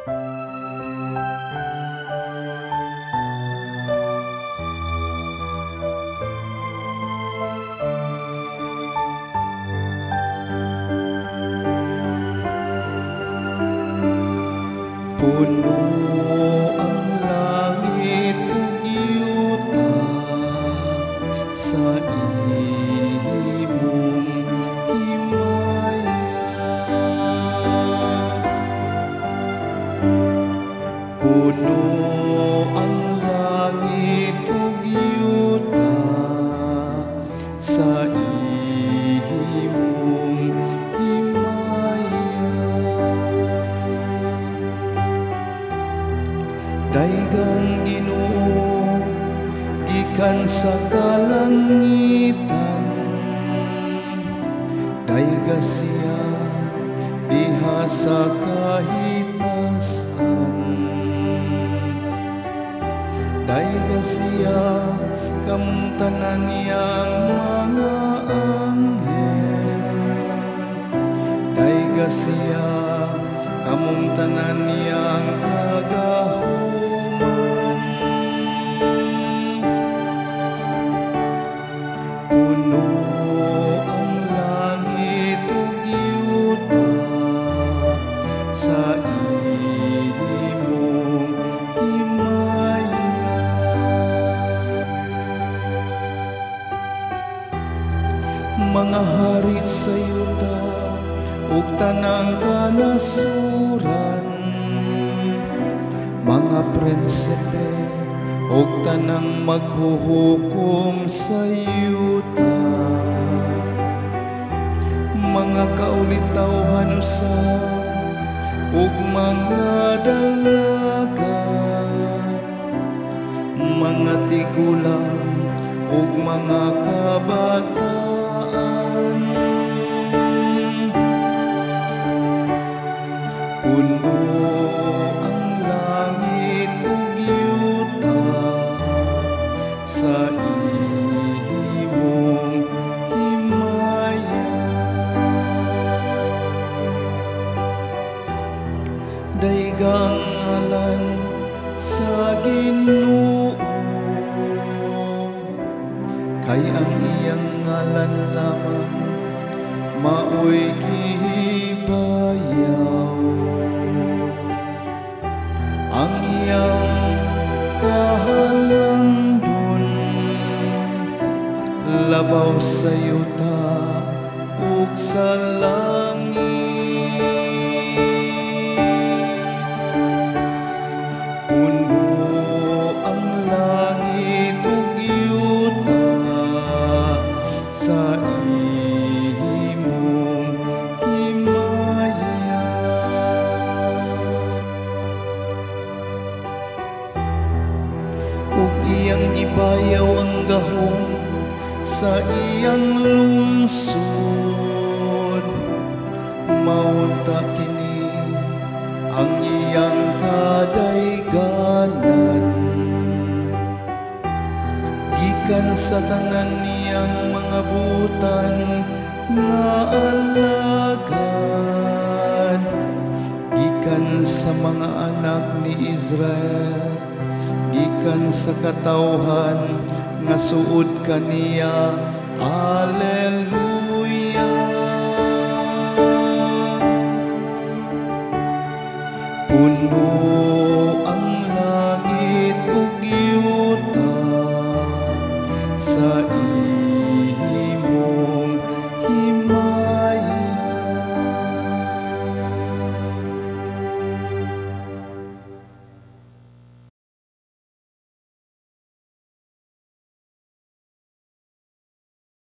Puno ang langit ug yuta sa imong himaya. Puno ang langit ug yuta sa imong himaya. Daigang Ginoo gikan sa kalangitan, daiga siya diha sa kahitasan, daiga siya kamtanan niyang mga anghel, daiga siya kamungtanan niyang kagahuman. Puno ang langit ug yuta sa imong himaya. Mga hari sa yuta ug tanang kanasuran, mga prinsipe ug tanang maghuhukom sa yuta, mga kaulitawhan usab ug mga dalaga, mga tigulang ug mga kabataan. Puno ang langit ug yuta sa imong himaya. Daigang ngalan sa Ginoo, kay ang iyang ngalan lamang maoy gihibayaw. Ang iyang kahalangdon labaw sa yuta ug sa langit. Puno ang langit ug yuta sa imong himaya. Ug iyang gibayaw ang gahom sa iyang lungsod, maunta kini ang iyang kadayganan. Gikan sa tanan niyang mga butan nga alagad, gikan sa mga anak ni Israel, gikan sa katawhan nga suod kaniya. Alleluia. Puno